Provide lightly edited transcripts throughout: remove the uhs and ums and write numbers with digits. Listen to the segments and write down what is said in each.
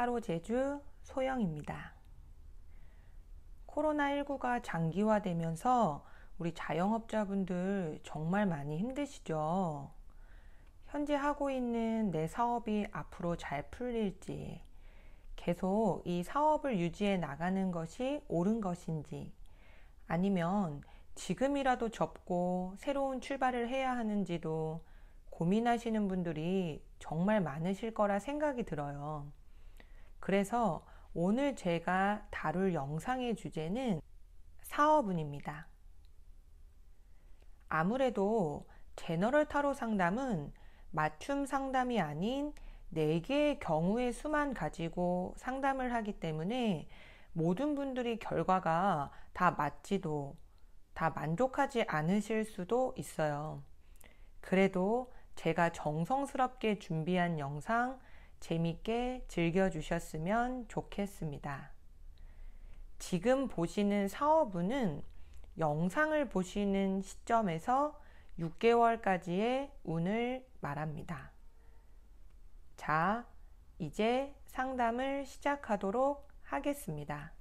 타로 제주 소영입니다. 코로나19가 장기화되면서 우리 자영업자분들 정말 많이 힘드시죠? 현재 하고 있는 내 사업이 앞으로 잘 풀릴지, 계속 이 사업을 유지해 나가는 것이 옳은 것인지, 아니면 지금이라도 접고 새로운 출발을 해야 하는지도 고민하시는 분들이 정말 많으실 거라 생각이 들어요. 그래서 오늘 제가 다룰 영상의 주제는 사업운입니다. 아무래도 제너럴 타로 상담은 맞춤 상담이 아닌 4개의 경우의 수만 가지고 상담을 하기 때문에 모든 분들이 결과가 다 맞지도, 다 만족하지 않으실 수도 있어요. 그래도 제가 정성스럽게 준비한 영상 재밌게 즐겨주셨으면 좋겠습니다. 지금 보시는 사업운은 영상을 보시는 시점에서 6개월까지의 운을 말합니다. 자, 이제 상담을 시작하도록 하겠습니다.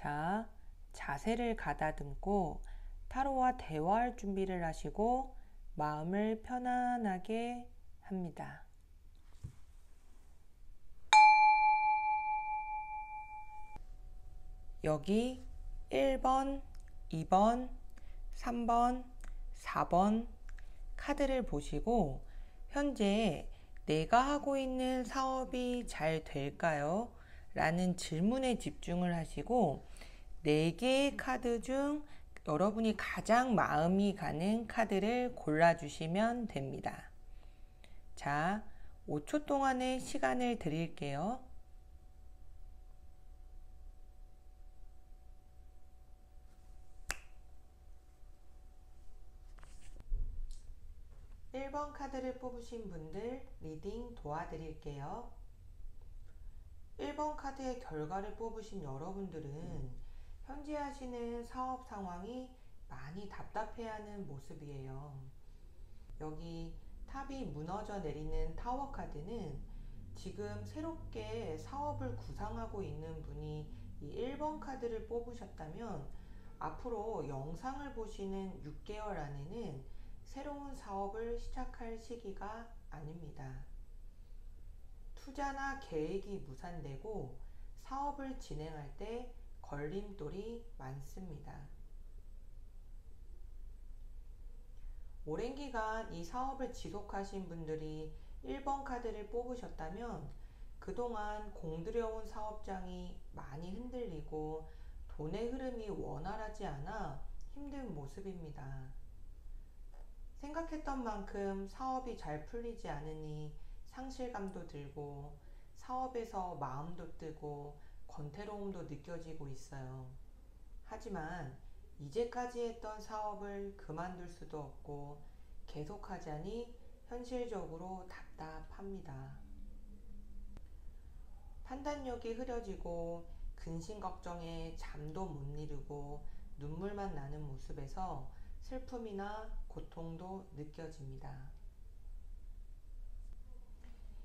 자, 자세를 가다듬고 타로와 대화할 준비를 하시고 마음을 편안하게 합니다. 여기 1번, 2번, 3번, 4번 카드를 보시고 현재 내가 하고 있는 사업이 잘 될까요? 라는 질문에 집중을 하시고 4개의 카드 중 여러분이 가장 마음이 가는 카드를 골라주시면 됩니다. 자, 5초 동안의 시간을 드릴게요. 1번 카드를 뽑으신 분들 리딩 도와드릴게요. 1번 카드의 결과를 뽑으신 여러분들은 현재 하시는 사업 상황이 많이 답답해하는 모습이에요. 여기 탑이 무너져 내리는 타워 카드는 지금 새롭게 사업을 구상하고 있는 분이 이 1번 카드를 뽑으셨다면 앞으로 영상을 보시는 6개월 안에는 새로운 사업을 시작할 시기가 아닙니다. 투자나 계획이 무산되고 사업을 진행할 때 걸림돌이 많습니다. 오랜 기간 이 사업을 지속하신 분들이 1번 카드를 뽑으셨다면 그동안 공들여온 사업장이 많이 흔들리고 돈의 흐름이 원활하지 않아 힘든 모습입니다. 생각했던 만큼 사업이 잘 풀리지 않으니 상실감도 들고 사업에서 마음도 뜨고 권태로움도 느껴지고 있어요. 하지만 이제까지 했던 사업을 그만둘 수도 없고 계속하자니 현실적으로 답답합니다. 판단력이 흐려지고 근심 걱정에 잠도 못 이루고 눈물만 나는 모습에서 슬픔이나 고통도 느껴집니다.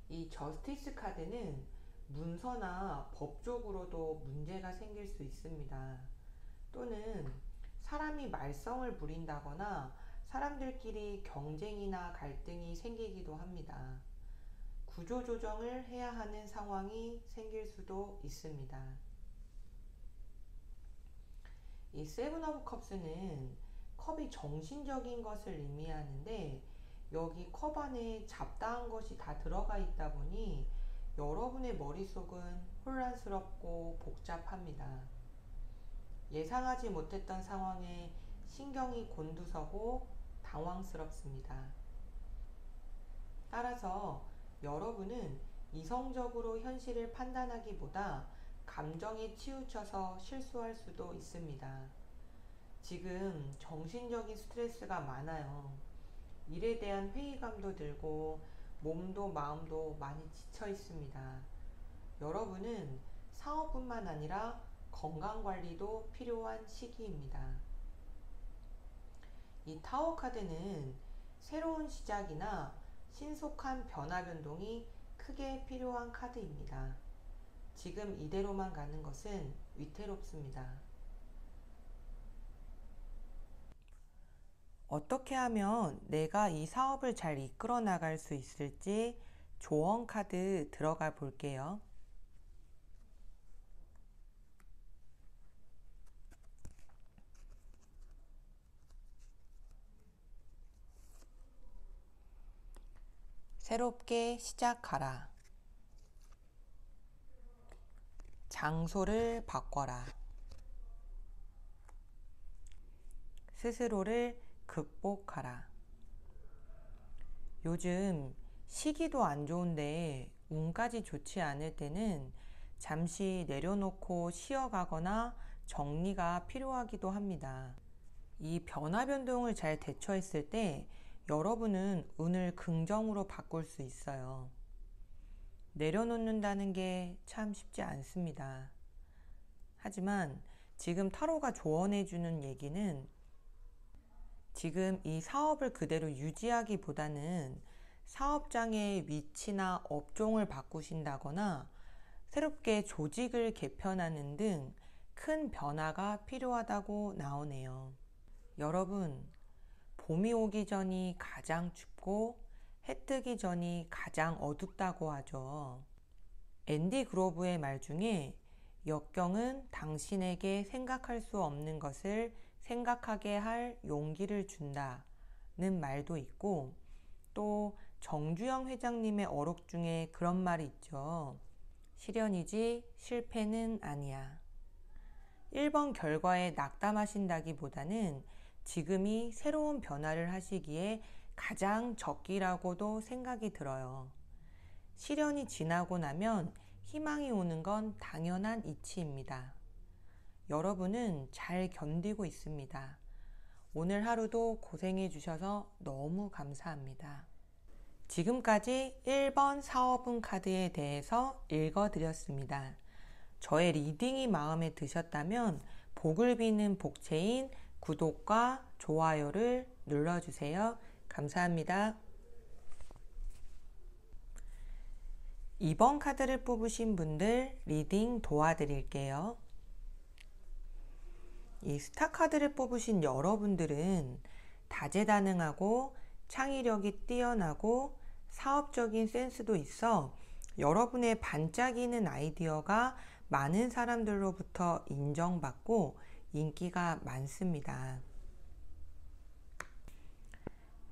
이 저스티스 카드는 문서나 법적으로도 문제가 생길 수 있습니다. 또는 사람이 말썽을 부린다거나 사람들끼리 경쟁이나 갈등이 생기기도 합니다. 구조조정을 해야 하는 상황이 생길 수도 있습니다. 이 세븐 오브 컵스는 컵이 정신적인 것을 의미하는데 여기 컵 안에 잡다한 것이 다 들어가 있다 보니 여러분의 머릿속은 혼란스럽고 복잡합니다. 예상하지 못했던 상황에 신경이 곤두서고 당황스럽습니다. 따라서 여러분은 이성적으로 현실을 판단하기보다 감정에 치우쳐서 실수할 수도 있습니다. 지금 정신적인 스트레스가 많아요. 일에 대한 회의감도 들고 몸도 마음도 많이 지쳐 있습니다. 여러분은 사업뿐만 아니라 건강관리도 필요한 시기입니다. 이 타워 카드는 새로운 시작이나 신속한 변화 변동이 크게 필요한 카드입니다. 지금 이대로만 가는 것은 위태롭습니다. 어떻게 하면 내가 이 사업을 잘 이끌어 나갈 수 있을지 조언 카드 들어가 볼게요. 새롭게 시작하라. 장소를 바꿔라. 스스로를 극복하라. 요즘 시기도 안 좋은데 운까지 좋지 않을 때는 잠시 내려놓고 쉬어가거나 정리가 필요하기도 합니다. 이 변화 변동을 잘 대처했을 때 여러분은 운을 긍정으로 바꿀 수 있어요. 내려놓는다는 게 참 쉽지 않습니다. 하지만 지금 타로가 조언해주는 얘기는 지금 이 사업을 그대로 유지하기보다는 사업장의 위치나 업종을 바꾸신다거나 새롭게 조직을 개편하는 등 큰 변화가 필요하다고 나오네요. 여러분, 봄이 오기 전이 가장 춥고 해 뜨기 전이 가장 어둡다고 하죠. 앤디 그로브의 말 중에 역경은 당신에게 생각할 수 없는 것을 생각하게 할 용기를 준다는 말도 있고, 또 정주영 회장님의 어록 중에 그런 말이 있죠. 실현이지 실패는 아니야. 1번 결과에 낙담하신다기보다는 지금이 새로운 변화를 하시기에 가장 적기라고도 생각이 들어요. 시련이 지나고 나면 희망이 오는 건 당연한 이치입니다. 여러분은 잘 견디고 있습니다. 오늘 하루도 고생해 주셔서 너무 감사합니다. 지금까지 1번 사업운 카드에 대해서 읽어드렸습니다. 저의 리딩이 마음에 드셨다면 복을 비는 복체인 구독과 좋아요를 눌러주세요. 감사합니다. 2번 카드를 뽑으신 분들 리딩 도와드릴게요. 이 스타 카드를 뽑으신 여러분들은 다재다능하고 창의력이 뛰어나고 사업적인 센스도 있어 여러분의 반짝이는 아이디어가 많은 사람들로부터 인정받고 인기가 많습니다.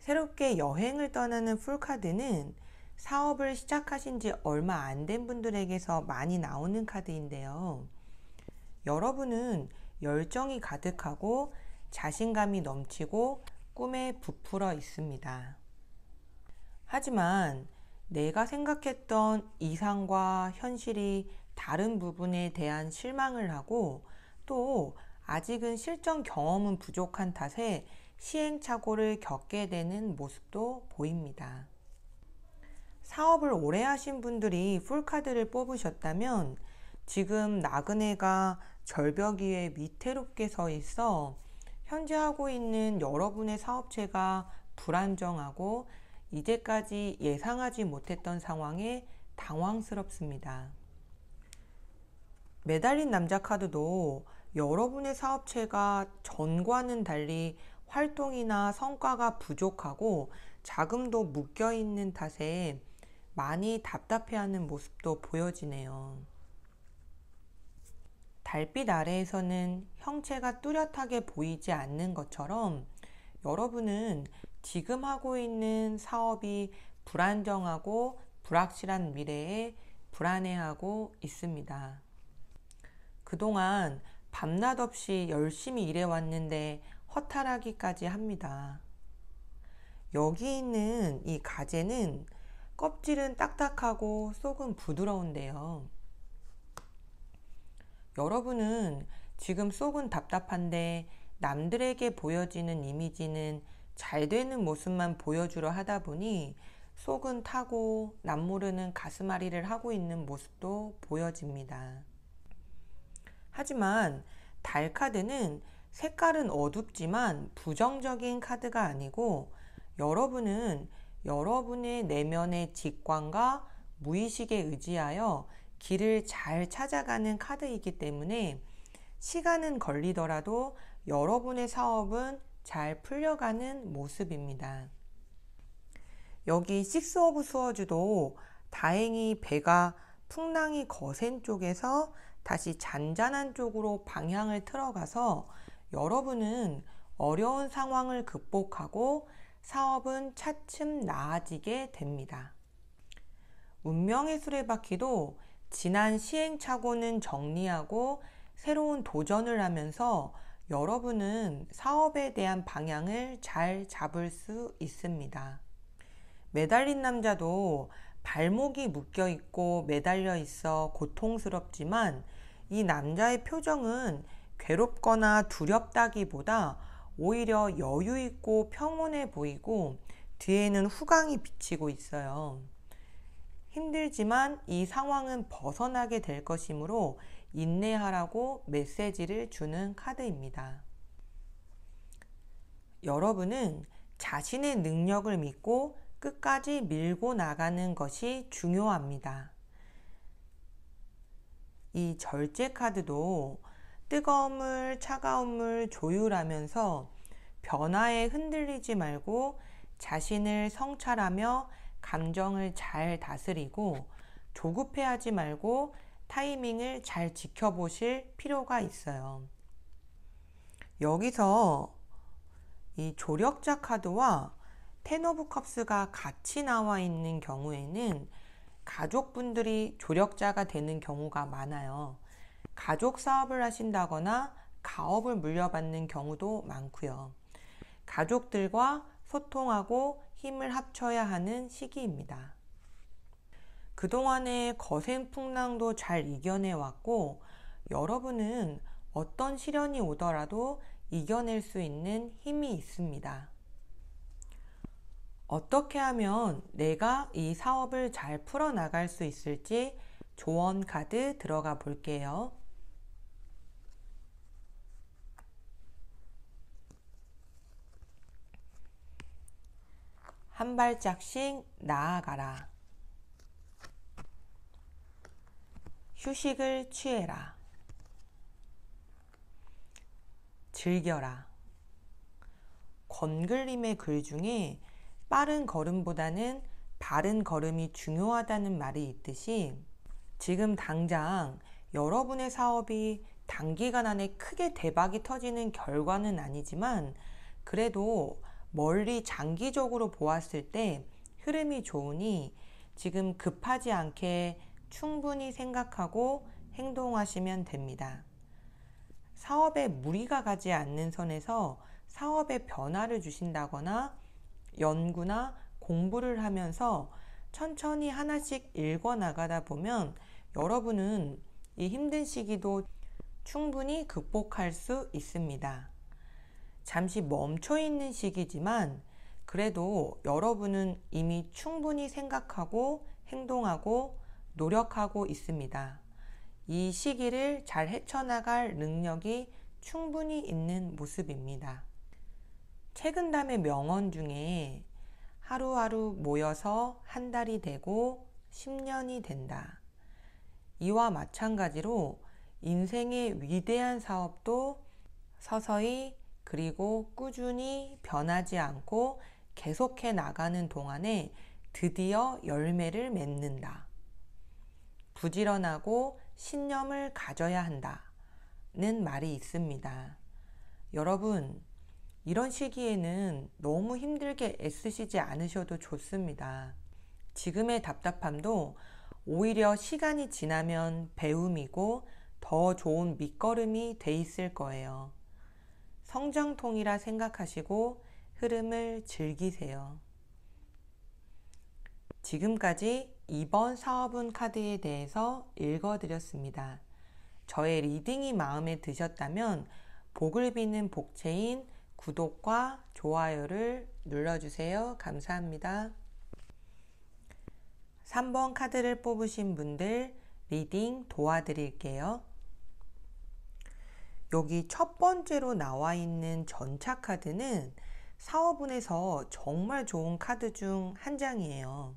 새롭게 여행을 떠나는 풀카드는 사업을 시작하신 지 얼마 안 된 분들에게서 많이 나오는 카드인데요. 여러분은 열정이 가득하고 자신감이 넘치고 꿈에 부풀어 있습니다. 하지만 내가 생각했던 이상과 현실이 다른 부분에 대한 실망을 하고 또 아직은 실전 경험은 부족한 탓에 시행착오를 겪게 되는 모습도 보입니다. 사업을 오래 하신 분들이 풀카드를 뽑으셨다면 지금 나그네가 절벽 위에 위태롭게 서 있어 현재 하고 있는 여러분의 사업체가 불안정하고 이제까지 예상하지 못했던 상황에 당황스럽습니다. 매달린 남자 카드도 여러분의 사업체가 전과는 달리 활동이나 성과가 부족하고 자금도 묶여있는 탓에 많이 답답해하는 모습도 보여지네요. 달빛 아래에서는 형체가 뚜렷하게 보이지 않는 것처럼 여러분은 지금 하고 있는 사업이 불안정하고 불확실한 미래에 불안해하고 있습니다. 그동안 밤낮 없이 열심히 일해왔는데 허탈하기까지 합니다. 여기 있는 이 가재는 껍질은 딱딱하고 속은 부드러운데요. 여러분은 지금 속은 답답한데 남들에게 보여지는 이미지는 잘 되는 모습만 보여주려 하다 보니 속은 타고 남모르는 가슴앓이를 하고 있는 모습도 보여집니다. 하지만 달 카드는 색깔은 어둡지만 부정적인 카드가 아니고 여러분은 여러분의 내면의 직관과 무의식에 의지하여 길을 잘 찾아가는 카드이기 때문에 시간은 걸리더라도 여러분의 사업은 잘 풀려가는 모습입니다. 여기 식스 오브 스워즈도 다행히 배가 풍랑이 거센 쪽에서 다시 잔잔한 쪽으로 방향을 틀어가서 여러분은 어려운 상황을 극복하고 사업은 차츰 나아지게 됩니다. 운명의 수레바퀴도 지난 시행착오는 정리하고 새로운 도전을 하면서 여러분은 사업에 대한 방향을 잘 잡을 수 있습니다. 매달린 남자도 발목이 묶여 있고 매달려 있어 고통스럽지만 이 남자의 표정은 괴롭거나 두렵다기보다 오히려 여유 있고 평온해 보이고 뒤에는 후광이 비치고 있어요. 힘들지만 이 상황은 벗어나게 될 것이므로 인내하라고 메시지를 주는 카드입니다. 여러분은 자신의 능력을 믿고 끝까지 밀고 나가는 것이 중요합니다. 이 절제 카드도 뜨거움을 차가움을 조율하면서 변화에 흔들리지 말고 자신을 성찰하며 감정을 잘 다스리고 조급해하지 말고 타이밍을 잘 지켜보실 필요가 있어요. 여기서 이 조력자 카드와 텐 오브 컵스가 같이 나와 있는 경우에는 가족분들이 조력자가 되는 경우가 많아요. 가족 사업을 하신다거나 가업을 물려받는 경우도 많고요. 가족들과 소통하고 힘을 합쳐야 하는 시기입니다. 그동안의 거센 풍랑도 잘 이겨내 왔고 여러분은 어떤 시련이 오더라도 이겨낼 수 있는 힘이 있습니다. 어떻게 하면 내가 이 사업을 잘 풀어나갈 수 있을지 조언 카드 들어가 볼게요. 한 발짝씩 나아가라. 휴식을 취해라. 즐겨라. 권글림의 글 중에 빠른 걸음보다는 바른 걸음이 중요하다는 말이 있듯이 지금 당장 여러분의 사업이 단기간 안에 크게 대박이 터지는 결과는 아니지만 그래도 멀리 장기적으로 보았을 때 흐름이 좋으니 지금 급하지 않게 충분히 생각하고 행동하시면 됩니다. 사업에 무리가 가지 않는 선에서 사업에 변화를 주신다거나 연구나 공부를 하면서 천천히 하나씩 읽어 나가다 보면 여러분은 이 힘든 시기도 충분히 극복할 수 있습니다. 잠시 멈춰 있는 시기지만 그래도 여러분은 이미 충분히 생각하고 행동하고 노력하고 있습니다. 이 시기를 잘 헤쳐나갈 능력이 충분히 있는 모습입니다. 최근담의 명언 중에 하루하루 모여서 한 달이 되고 10년이 된다. 이와 마찬가지로 인생의 위대한 사업도 서서히 그리고 꾸준히 변하지 않고 계속해 나가는 동안에 드디어 열매를 맺는다. 부지런하고 신념을 가져야 한다는 말이 있습니다. 여러분, 이런 시기에는 너무 힘들게 애쓰시지 않으셔도 좋습니다. 지금의 답답함도 오히려 시간이 지나면 배움이고 더 좋은 밑거름이 돼 있을 거예요. 성장통이라 생각하시고 흐름을 즐기세요. 지금까지 2번 사업운 카드에 대해서 읽어드렸습니다. 저의 리딩이 마음에 드셨다면 복을 비는 복체인 구독과 좋아요를 눌러주세요. 감사합니다. 3번 카드를 뽑으신 분들 리딩 도와드릴게요. 여기 첫 번째로 나와 있는 전차 카드는 사업운에서 정말 좋은 카드 중 한 장이에요.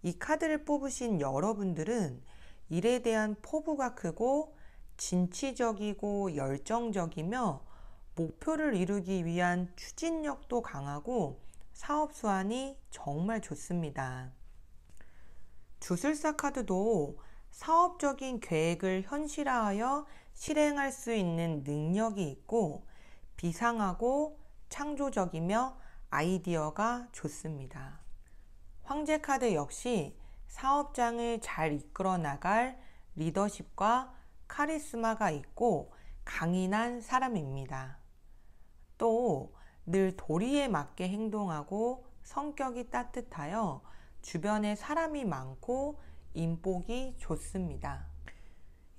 이 카드를 뽑으신 여러분들은 일에 대한 포부가 크고 진취적이고 열정적이며 목표를 이루기 위한 추진력도 강하고 사업 수완이 정말 좋습니다. 주술사 카드도 사업적인 계획을 현실화하여 실행할 수 있는 능력이 있고 비상하고 창조적이며 아이디어가 좋습니다. 황제 카드 역시 사업장을 잘 이끌어 나갈 리더십과 카리스마가 있고 강인한 사람입니다. 또 늘 도리에 맞게 행동하고 성격이 따뜻하여 주변에 사람이 많고 인복이 좋습니다.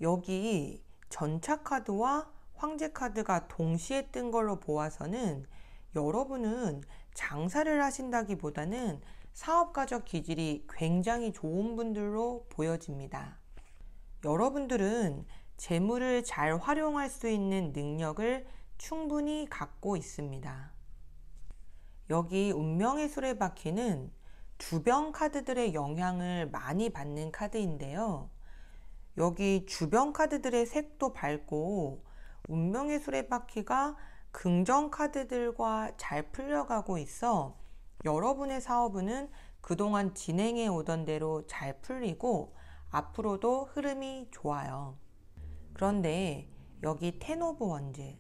여기 전차 카드와 황제 카드가 동시에 뜬 걸로 보아서는 여러분은 장사를 하신다기보다는 사업가적 기질이 굉장히 좋은 분들로 보여집니다. 여러분들은 재물을 잘 활용할 수 있는 능력을 충분히 갖고 있습니다. 여기 운명의 수레바퀴는 주변 카드들의 영향을 많이 받는 카드인데요. 여기 주변 카드들의 색도 밝고 운명의 수레바퀴가 긍정 카드들과 잘 풀려가고 있어 여러분의 사업은 그동안 진행해 오던 대로 잘 풀리고 앞으로도 흐름이 좋아요. 그런데 여기 텐 오브 원즈,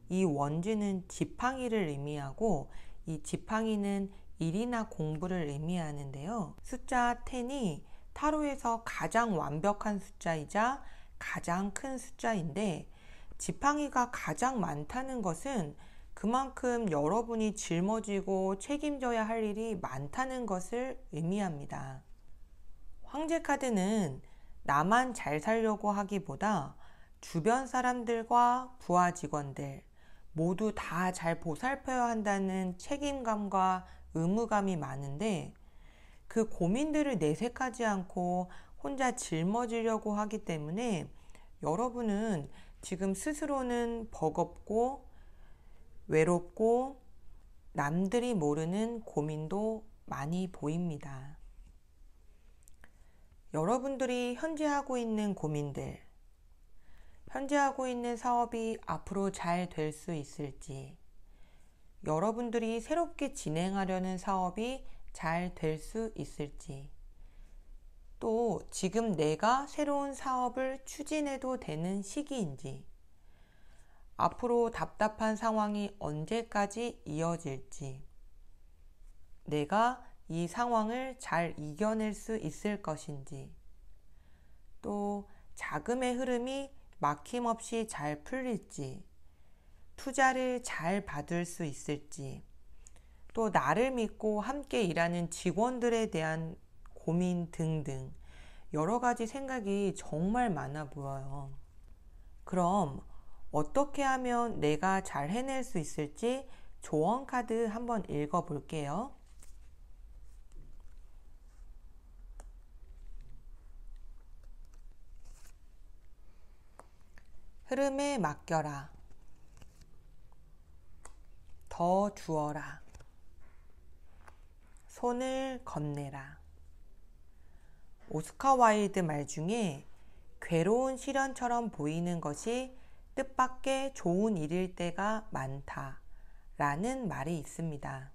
이 원즈는 지팡이를 의미하고 이 지팡이는 일이나 공부를 의미하는데요. 숫자 10이 타로에서 가장 완벽한 숫자이자 가장 큰 숫자인데 지팡이가 가장 많다는 것은 그만큼 여러분이 짊어지고 책임져야 할 일이 많다는 것을 의미합니다. 황제 카드는 나만 잘 살려고 하기보다 주변 사람들과 부하 직원들 모두 다 잘 보살펴야 한다는 책임감과 의무감이 많은데 그 고민들을 내색하지 않고 혼자 짊어지려고 하기 때문에 여러분은 지금 스스로는 버겁고 외롭고 남들이 모르는 고민도 많이 보입니다. 여러분들이 현재 하고 있는 고민들, 현재 하고 있는 사업이 앞으로 잘 될 수 있을지, 여러분들이 새롭게 진행하려는 사업이 잘 될 수 있을지, 또 지금 내가 새로운 사업을 추진해도 되는 시기인지, 앞으로 답답한 상황이 언제까지 이어질지, 내가 이 상황을 잘 이겨낼 수 있을 것인지, 또 자금의 흐름이 막힘없이 잘 풀릴지, 투자를 잘 받을 수 있을지, 또 나를 믿고 함께 일하는 직원들에 대한 고민 등등 여러 가지 생각이 정말 많아 보여요. 그럼 어떻게 하면 내가 잘 해낼 수 있을지 조언 카드 한번 읽어 볼게요. 흐름에 맡겨라. 더 주어라. 손을 건네라. 오스카 와일드 말 중에 괴로운 시련처럼 보이는 것이 뜻밖의 좋은 일일 때가 많다 라는 말이 있습니다.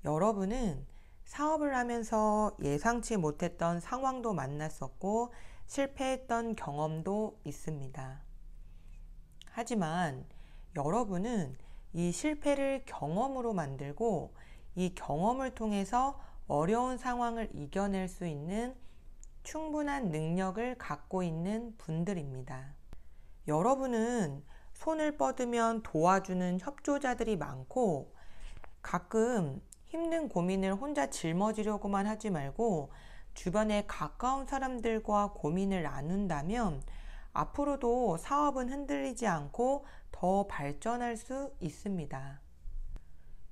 여러분은 사업을 하면서 예상치 못했던 상황도 만났었고 실패했던 경험도 있습니다. 하지만 여러분은 이 실패를 경험으로 만들고 이 경험을 통해서 어려운 상황을 이겨낼 수 있는 충분한 능력을 갖고 있는 분들입니다. 여러분은 손을 뻗으면 도와주는 협조자들이 많고 가끔 힘든 고민을 혼자 짊어지려고만 하지 말고 주변에 가까운 사람들과 고민을 나눈다면 앞으로도 사업은 흔들리지 않고 더 발전할 수 있습니다.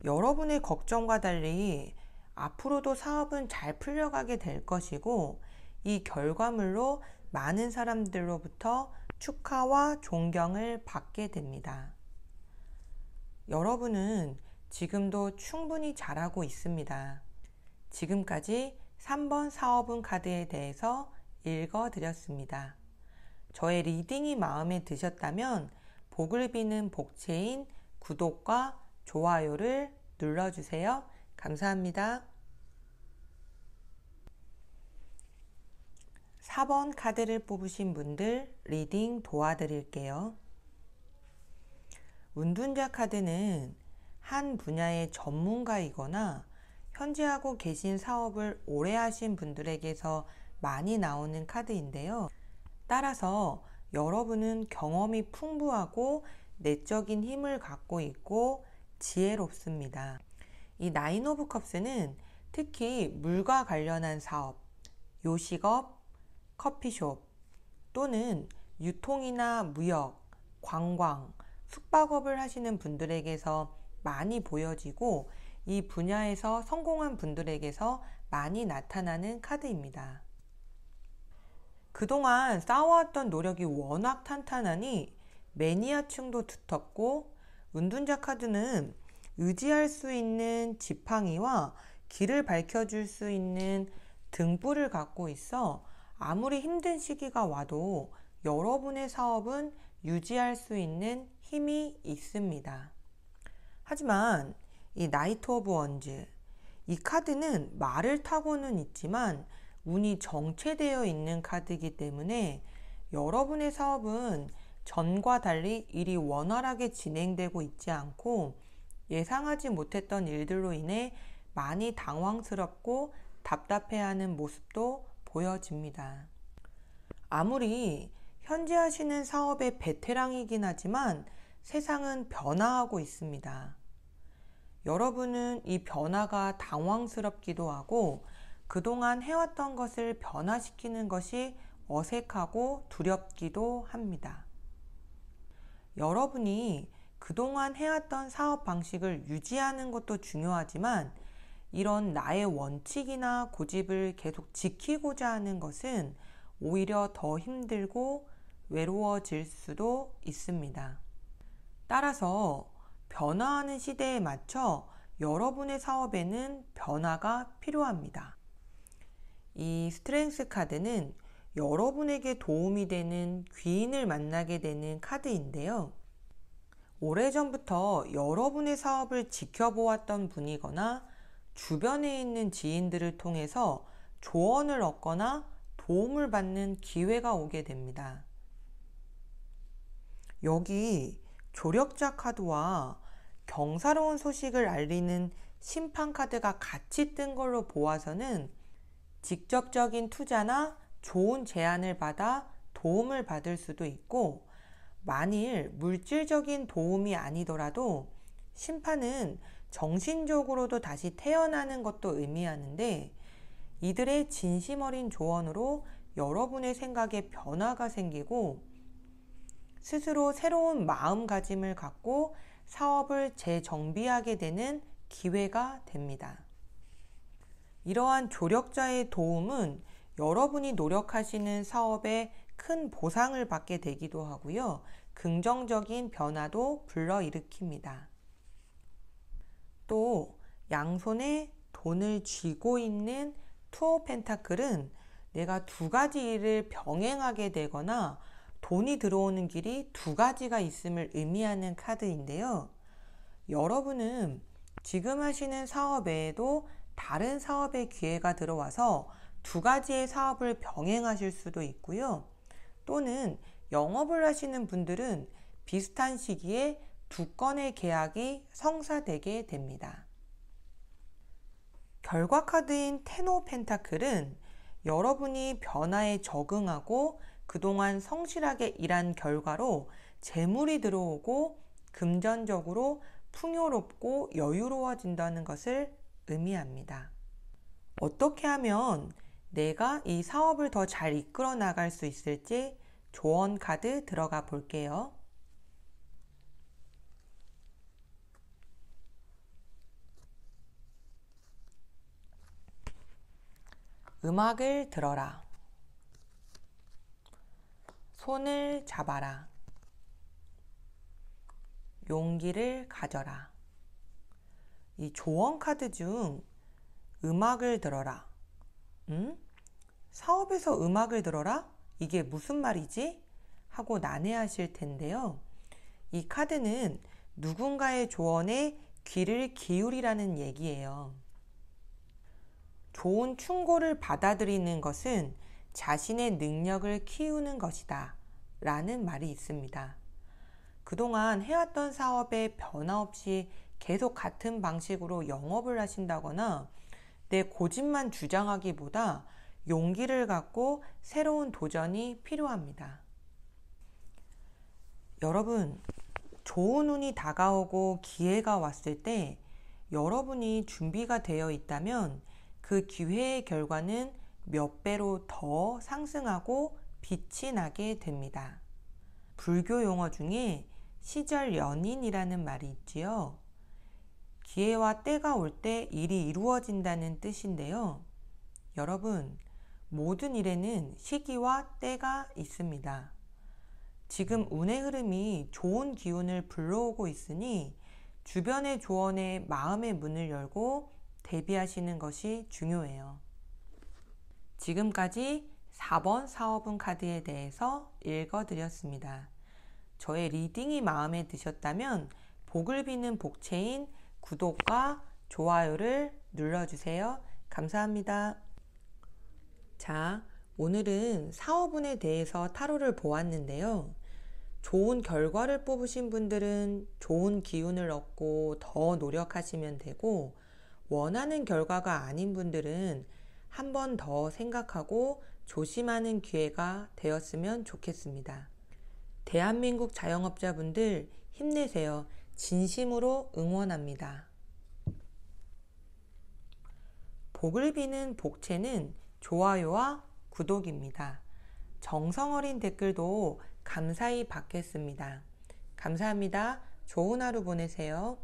여러분의 걱정과 달리 앞으로도 사업은 잘 풀려가게 될 것이고 이 결과물로 많은 사람들로부터 축하와 존경을 받게 됩니다. 여러분은 지금도 충분히 잘하고 있습니다. 지금까지 3번 사업운 카드에 대해서 읽어드렸습니다. 저의 리딩이 마음에 드셨다면 복을 비는 복채인 구독과 좋아요를 눌러주세요. 감사합니다. 4번 카드를 뽑으신 분들 리딩 도와드릴게요. 운둔자 카드는 한 분야의 전문가이거나 현재 하고 계신 사업을 오래 하신 분들에게서 많이 나오는 카드인데요. 따라서 여러분은 경험이 풍부하고 내적인 힘을 갖고 있고 지혜롭습니다. 이 나인 오브 컵스는 특히 물과 관련한 사업, 요식업, 커피숍 또는 유통이나 무역, 관광, 숙박업을 하시는 분들에게서 많이 보여지고 이 분야에서 성공한 분들에게서 많이 나타나는 카드입니다. 그동안 쌓아왔던 노력이 워낙 탄탄하니 매니아층도 두텁고 운둔자 카드는 의지할 수 있는 지팡이와 길을 밝혀줄 수 있는 등불을 갖고 있어 아무리 힘든 시기가 와도 여러분의 사업은 유지할 수 있는 힘이 있습니다. 하지만 이 나이트 오브 원즈, 이 카드는 말을 타고는 있지만 운이 정체되어 있는 카드이기 때문에 여러분의 사업은 전과 달리 일이 원활하게 진행되고 있지 않고 예상하지 못했던 일들로 인해 많이 당황스럽고 답답해하는 모습도 보여집니다. 아무리 현재 하시는 사업의 베테랑이긴 하지만 세상은 변화하고 있습니다. 여러분은 이 변화가 당황스럽기도 하고 그동안 해왔던 것을 변화시키는 것이 어색하고 두렵기도 합니다. 여러분이 그동안 해왔던 사업 방식을 유지하는 것도 중요하지만 이런 나의 원칙이나 고집을 계속 지키고자 하는 것은 오히려 더 힘들고 외로워질 수도 있습니다. 따라서 변화하는 시대에 맞춰 여러분의 사업에는 변화가 필요합니다. 이 스트렝스 카드는 여러분에게 도움이 되는 귀인을 만나게 되는 카드인데요. 오래전부터 여러분의 사업을 지켜보았던 분이거나 주변에 있는 지인들을 통해서 조언을 얻거나 도움을 받는 기회가 오게 됩니다. 여기 조력자 카드와 경사로운 소식을 알리는 심판 카드가 같이 뜬 걸로 보아서는 직접적인 투자나 좋은 제안을 받아 도움을 받을 수도 있고, 만일 물질적인 도움이 아니더라도 심판은 정신적으로도 다시 태어나는 것도 의미하는데, 이들의 진심 어린 조언으로 여러분의 생각에 변화가 생기고 스스로 새로운 마음가짐을 갖고 사업을 재정비하게 되는 기회가 됩니다. 이러한 조력자의 도움은 여러분이 노력하시는 사업에 큰 보상을 받게 되기도 하고요. 긍정적인 변화도 불러일으킵니다. 또 양손에 돈을 쥐고 있는 투어 펜타클은 내가 두 가지 일을 병행하게 되거나 돈이 들어오는 길이 두 가지가 있음을 의미하는 카드인데요. 여러분은 지금 하시는 사업 외에도 다른 사업의 기회가 들어와서 두 가지의 사업을 병행하실 수도 있고요. 또는 영업을 하시는 분들은 비슷한 시기에 두 건의 계약이 성사되게 됩니다. 결과 카드인 텐 오브 펜타클은 여러분이 변화에 적응하고 그동안 성실하게 일한 결과로 재물이 들어오고 금전적으로 풍요롭고 여유로워진다는 것을 의미합니다. 어떻게 하면 내가 이 사업을 더 잘 이끌어 나갈 수 있을지 조언 카드 들어가 볼게요. 음악을 들어라. 손을 잡아라. 용기를 가져라. 이 조언 카드 중 음악을 들어라. 사업에서 음악을 들어라? 이게 무슨 말이지? 하고 난해하실 텐데요. 이 카드는 누군가의 조언에 귀를 기울이라는 얘기예요. 좋은 충고를 받아들이는 것은 자신의 능력을 키우는 것이다 라는 말이 있습니다. 그동안 해왔던 사업에 변화 없이 계속 같은 방식으로 영업을 하신다거나 내 고집만 주장하기보다 용기를 갖고 새로운 도전이 필요합니다. 여러분, 좋은 운이 다가오고 기회가 왔을 때 여러분이 준비가 되어 있다면 그 기회의 결과는 몇 배로 더 상승하고 빛이 나게 됩니다. 불교 용어 중에 시절연인이라는 말이 있지요. 기회와 때가 올 때 일이 이루어진다는 뜻인데요. 여러분, 모든 일에는 시기와 때가 있습니다. 지금 운의 흐름이 좋은 기운을 불러오고 있으니 주변의 조언에 마음의 문을 열고 대비하시는 것이 중요해요. 지금까지 4번 사업운 카드에 대해서 읽어드렸습니다. 저의 리딩이 마음에 드셨다면 복을 비는 복체인 구독과 좋아요를 눌러주세요. 감사합니다. 자, 오늘은 사업운에 대해서 타로를 보았는데요. 좋은 결과를 뽑으신 분들은 좋은 기운을 얻고 더 노력하시면 되고, 원하는 결과가 아닌 분들은 한 번 더 생각하고 조심하는 기회가 되었으면 좋겠습니다. 대한민국 자영업자분들 힘내세요. 진심으로 응원합니다. 복을 비는 복채는 좋아요와 구독입니다. 정성 어린 댓글도 감사히 받겠습니다. 감사합니다. 좋은 하루 보내세요.